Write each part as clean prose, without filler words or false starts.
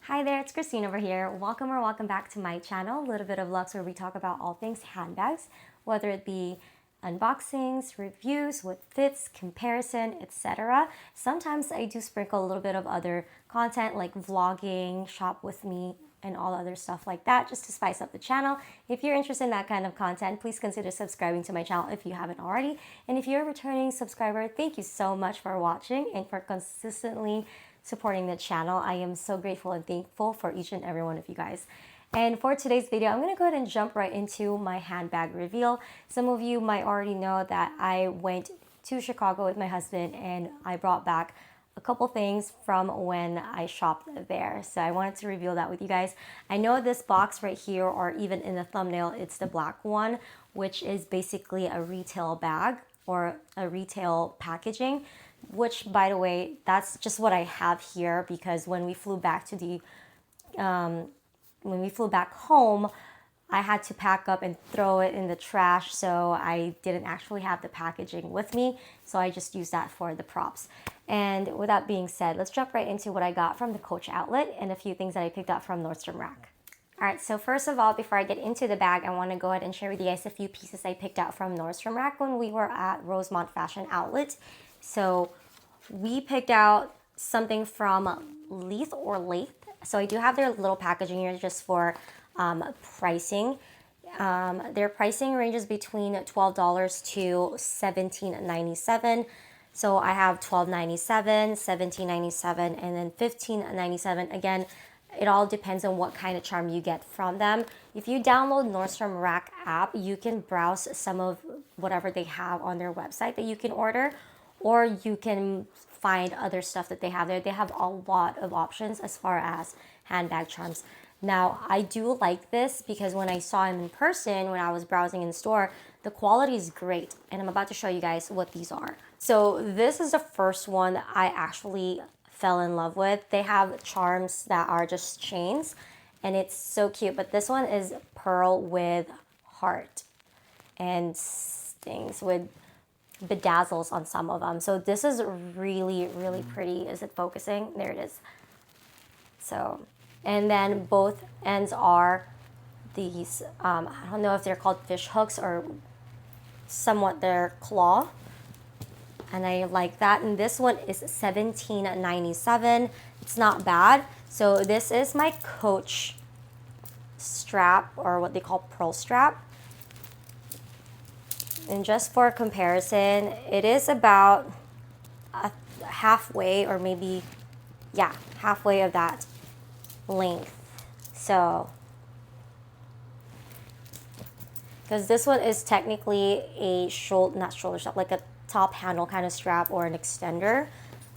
Hi there, it's Christine over here. Welcome back to my channel, Little Bit of Lux, where we talk about all things handbags, whether it be unboxings, reviews, what fits, comparison, etc. Sometimes I do sprinkle a little bit of other content like vlogging, shop with me, and all other stuff like that just to spice up the channel. If you're interested in that kind of content, please consider subscribing to my channel if you haven't already. And if you're a returning subscriber, thank you so much for watching and for consistently supporting the channel. I am so grateful and thankful for each and every one of you guys. And for today's video, I'm going to go ahead and jump right into my handbag reveal. Some of you might already know that I went to Chicago with my husband and I brought back a couple things from when I shopped there. So I wanted to reveal that with you guys. I know this box right here, or even in the thumbnail, it's the black one, which is basically a retail bag or a retail packaging, which, by the way, that's just what I have here because when we flew back to the when we flew back home, I had to pack up and throw it in the trash, so I didn't actually have the packaging with me, so I just used that for the props. And with that being said, let's jump right into what I got from the Coach outlet and a few things that I picked up from Nordstrom Rack. Alright, so first of all, before I get into the bag, I want to go ahead and share with you guys a few pieces I picked out from Nordstrom Rack when we were at Rosemont Fashion Outlet. So we picked out something from Leith or Lath. So I do have their little packaging here just for pricing. Their pricing ranges between $12 to $17.97. So I have $12.97, $17.97, and then $15.97. Again, it all depends on what kind of charm you get from them. If you download Nordstrom Rack app, you can browse some of whatever they have on their website that you can order, or you can find other stuff that they have there. They have a lot of options as far as handbag charms. Now, I do like this because when I saw him in person, when I was browsing in the store, the quality is great. And I'm about to show you guys what these are. So this is the first one that I actually fell in love with. They have charms that are just chains and it's so cute. But this one is pearl with heart and things with bedazzles on some of them. So this is really, really pretty. Is it focusing? There it is. So, and then both ends are these, I don't know if they're called fish hooks or somewhat their claw. And I like that. And this one is $17.97. It's not bad. So this is my Coach strap, or what they call pearl strap. And just for comparison, it is about halfway, or maybe, yeah, halfway of that length. So, because this one is technically a shoulder, not shoulder strap, like a top handle kind of strap or an extender.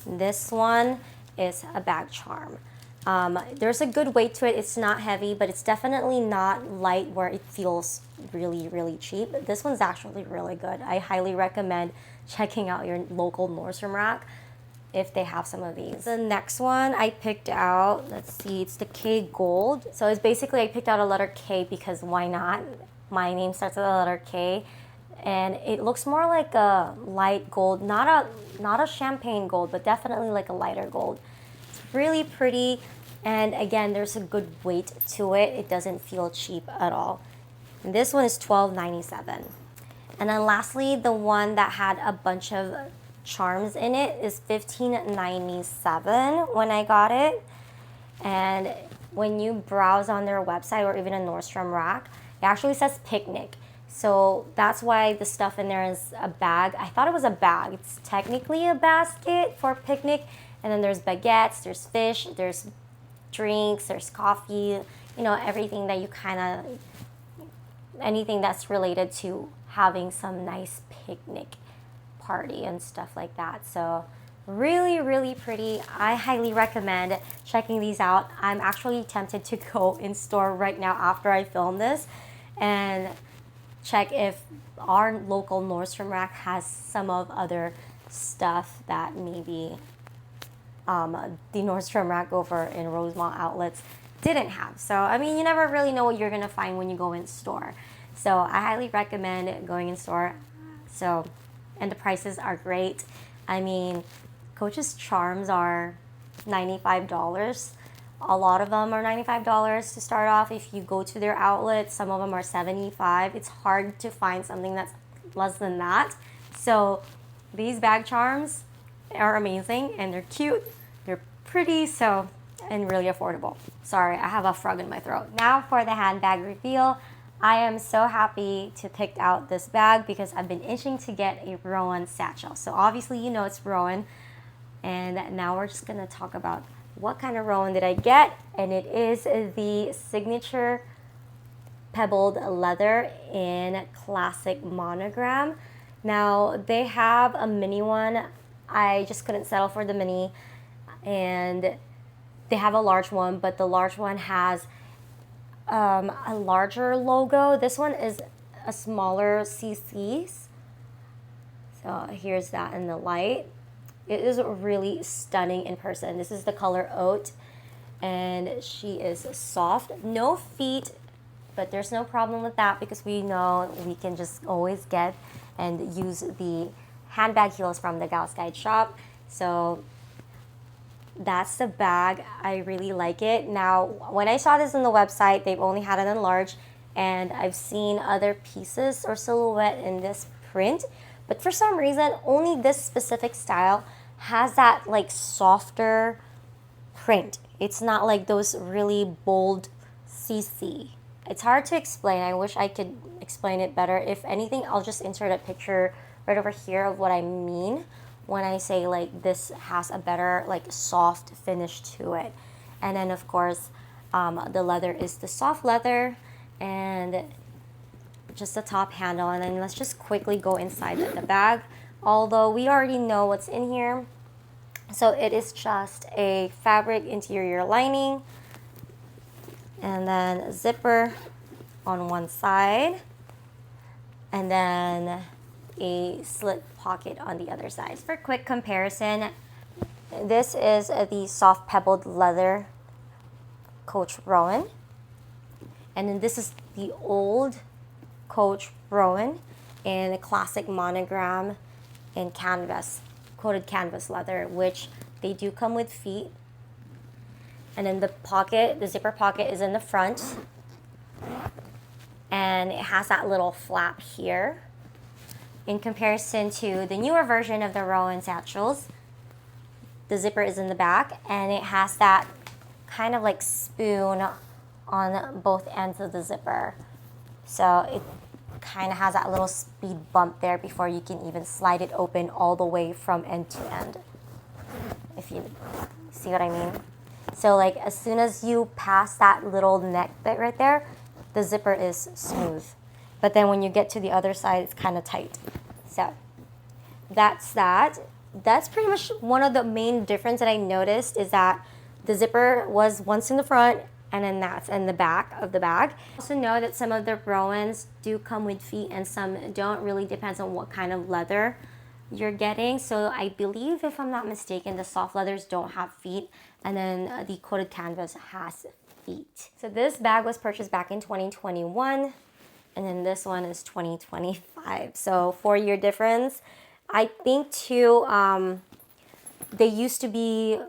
This one is a bag charm. There's a good weight to it. It's not heavy, but it's definitely not light where it feels really, really cheap. This one's actually really good. I highly recommend checking out your local Nordstrom Rack if they have some of these. The next one I picked out, let's see, it's the K Gold. So it's basically, I picked out a letter K because why not? My name starts with a letter K. And it looks more like a light gold, not a champagne gold, but definitely like a lighter gold. It's really pretty. And again, there's a good weight to it. It doesn't feel cheap at all. And this one is $12.97. And then lastly, the one that had a bunch of charms in it is $15.97 when I got it. And when you browse on their website or even a Nordstrom Rack, it actually says picnic. So that's why the stuff in there is a bag. I thought it was a bag. It's technically a basket for picnic. And then there's baguettes, there's fish, there's drinks, there's coffee, you know, everything that you kind of, anything that's related to having some nice picnic party and stuff like that. So really, really pretty. I highly recommend checking these out. I'm actually tempted to go in store right now after I film this and check if our local Nordstrom Rack has some of other stuff that maybe the Nordstrom Rack over in Rosemont outlets didn't have. So, I mean, you never really know what you're going to find when you go in store. So, I highly recommend going in store. So, and the prices are great. I mean, Coach's charms are $95. A lot of them are $95 to start off. If you go to their outlet, some of them are $75. It's hard to find something that's less than that. So these bag charms are amazing, and they're cute, they're pretty, so, and really affordable. Sorry, I have a frog in my throat. Now for the handbag reveal. I am so happy to pick out this bag because I've been itching to get a Rowan satchel. So obviously you know it's Rowan, and now we're just gonna talk about what kind of Rowan did I get, and it is the signature pebbled leather in classic monogram. Now they have a mini one. I just couldn't settle for the mini, and they have a large one, but the large one has a larger logo. This one is a smaller CCs. So here's that in the light. It is really stunning in person. This is the color Oat, and she is soft. No feet, but there's no problem with that because we know we can just always get and use the handbag heels from the Gals Guide shop. So that's the bag. I really like it. Now, when I saw this on the website, they've only had it in large, and I've seen other pieces or silhouette in this print, but for some reason, only this specific style has that like softer print. It's not like those really bold CC. It's hard to explain. I wish I could explain it better. If anything, I'll just insert a picture right over here of what I mean when I say like this has a better like soft finish to it. And then of course, the leather is the soft leather and just the top handle. And then let's just quickly go inside the bag. Although we already know what's in here. So it is just a fabric interior lining, and then a zipper on one side, and then a slit pocket on the other side. For quick comparison, this is the soft pebbled leather Coach Rowan, and then this is the old Coach Rowan in a classic monogram in canvas, coated canvas leather, which they do come with feet. And then the pocket, the zipper pocket is in the front, and it has that little flap here. In comparison to the newer version of the Rowan satchels, the zipper is in the back, and it has that kind of like spoon on both ends of the zipper. So it kind of has that little speed bump there before you can even slide it open all the way from end to end, if you see what I mean. So like as soon as you pass that little neck bit right there, the zipper is smooth. But then when you get to the other side, it's kind of tight. So that's that. That's pretty much one of the main difference that I noticed, is that the zipper was once in the front, and then that's in the back of the bag. Also know that some of the Rowans do come with feet and some don't. Really depends on what kind of leather you're getting. So I believe, if I'm not mistaken, the soft leathers don't have feet, and then the coated canvas has feet. So this bag was purchased back in 2021, and then this one is 2025. So 4-year difference. I think too, they used to be,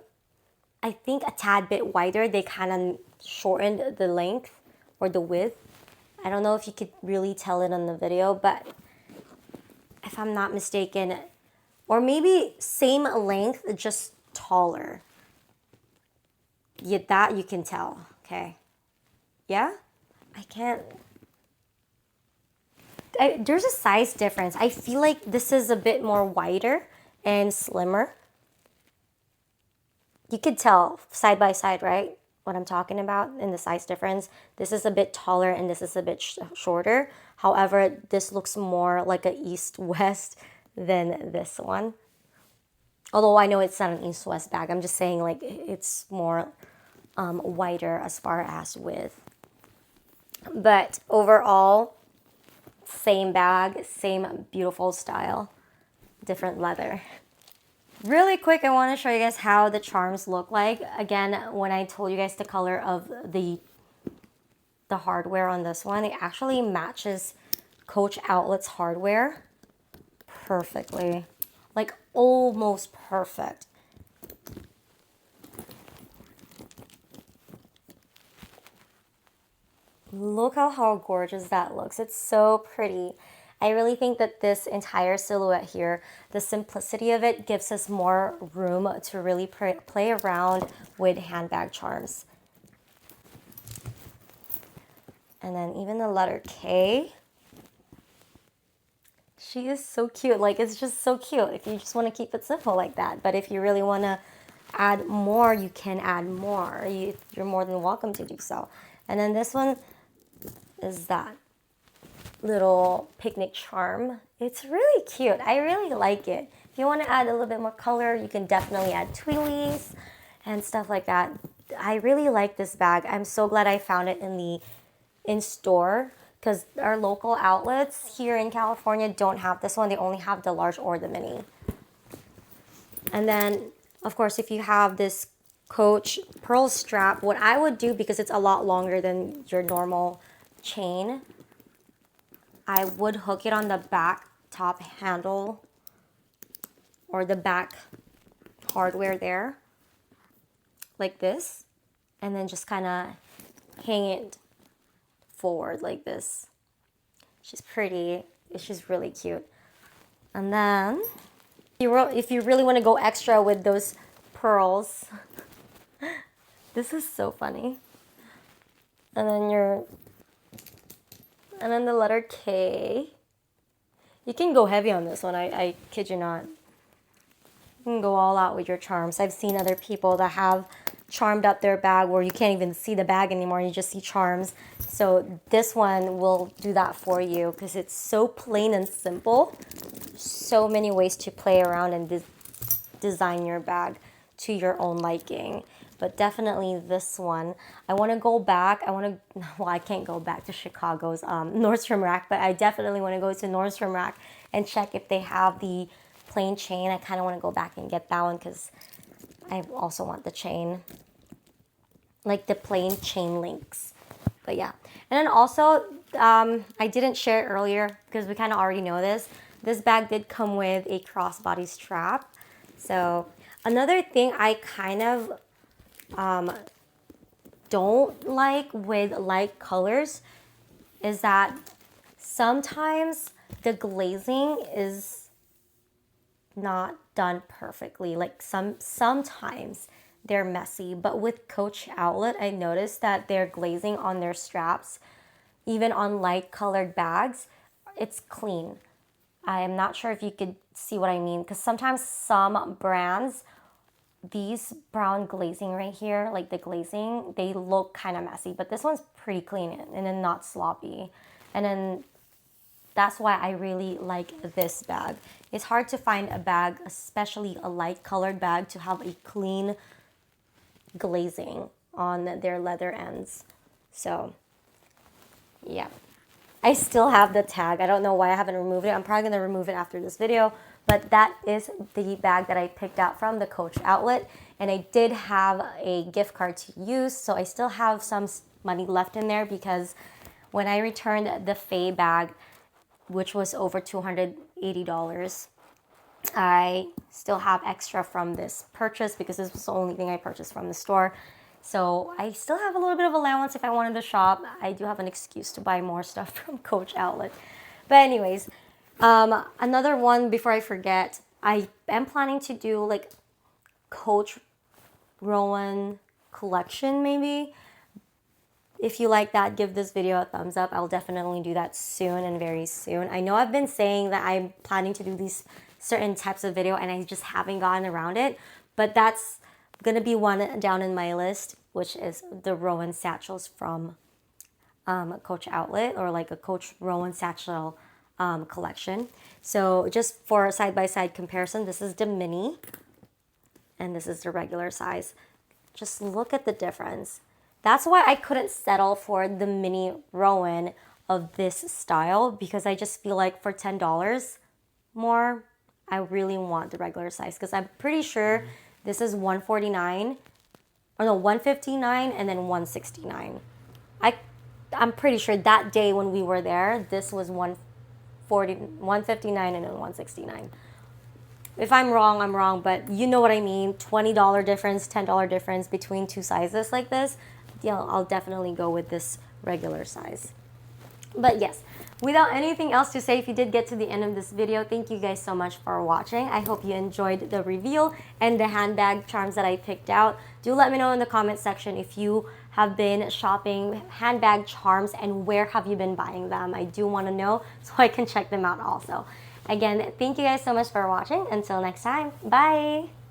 I think, a tad bit wider. They kind of shortened the length or the width. I don't know if you could really tell it on the video, but if I'm not mistaken, or maybe same length, just taller. Yeah, that you can tell, okay? Yeah? I can't. There's a size difference. I feel like this is a bit more wider and slimmer. You could tell side by side, right? What I'm talking about in the size difference. This is a bit taller and this is a bit shorter. However, this looks more like an east-west than this one. Although I know it's not an east-west bag. I'm just saying like it's more wider as far as width. But overall, same bag, same beautiful style, different leather. Really quick, I want to show you guys how the charms look like. Again, when I told you guys the color of the hardware on this one, it actually matches Coach Outlet's hardware perfectly. Like almost perfect. Look how gorgeous that looks. It's so pretty. I really think that this entire silhouette here, the simplicity of it gives us more room to really play around with handbag charms. And then even the letter K. She is so cute. Like, it's just so cute if you just want to keep it simple like that. But if you really want to add more, you can add more. You're more than welcome to do so. And then this one is that little picnic charm. It's really cute. I really like it. If you want to add a little bit more color, you can definitely add twillies and stuff like that. I really like this bag. I'm so glad I found it in store, because our local outlets here in California don't have this one. They only have the large or the mini. And then, of course, if you have this Coach pearl strap, what I would do, because it's a lot longer than your normal chain, I would hook it on the back top handle or the back hardware there, like this, and then just kind of hang it forward like this. She's pretty. She's really cute. And then if you really want to go extra with those pearls, this is so funny. And then the letter K. You can go heavy on this one. I kid you not. You can go all out with your charms. I've seen other people that have charmed up their bag where you can't even see the bag anymore. You just see charms. So this one will do that for you because it's so plain and simple. So many ways to play around and design your bag to your own liking. But definitely this one. I want to go back. I can't go back to Chicago's Nordstrom Rack, but I definitely want to go to Nordstrom Rack and check if they have the plain chain. I kind of want to go back and get that one because I also want the chain, like the plain chain links. But yeah. And then also, I didn't share it earlier because we kind of already know this. This bag did come with a crossbody strap. So another thing I kind of don't like with light colors is that sometimes the glazing is not done perfectly. Like sometimes they're messy, but with Coach Outlet, I noticed that their glazing on their straps, even on light colored bags, it's clean. I am not sure if you could see what I mean, because sometimes some brands, these brown glazing right here, like the glazing, they look kind of messy, but this one's pretty clean and then not sloppy. And then that's why I really like this bag. It's hard to find a bag, especially a light colored bag, to have a clean glazing on their leather ends. So yeah, I still have the tag. I don't know why I haven't removed it. I'm probably gonna remove it after this video, but that is the bag that I picked out from the Coach Outlet, and I did have a gift card to use, so I still have some money left in there because when I returned the Faye bag, which was over $280, I still have extra from this purchase because this was the only thing I purchased from the store. So I still have a little bit of allowance if I wanted to shop. I do have an excuse to buy more stuff from Coach Outlet. But anyways, another one before I forget, I am planning to do like Coach Rowan collection maybe. If you like that, give this video a thumbs up. I'll definitely do that soon and very soon. I know I've been saying that I'm planning to do these certain types of video and I just haven't gotten around it, but that's gonna be one down in my list, which is the Rowan satchels from Coach Outlet, or like a Coach Rowan satchel collection. So just for a side-by-side comparison, this is the mini and this is the regular size. Just look at the difference. That's why I couldn't settle for the mini Rowan of this style, because I just feel like for $10 more, I really want the regular size, because I'm pretty sure this is $149, or no, $159 and then $169. I'm pretty sure that day when we were there, this was $159 and then $169. If I'm wrong, I'm wrong, but you know what I mean. $20 difference, $10 difference between two sizes like this. I'll definitely go with this regular size. But yes, without anything else to say, if you did get to the end of this video, thank you guys so much for watching. I hope you enjoyed the reveal and the handbag charms that I picked out. Do let me know in the comment section if you have been shopping handbag charms and where have you been buying them. I do want to know so I can check them out also. Again, thank you guys so much for watching. Until next time, bye!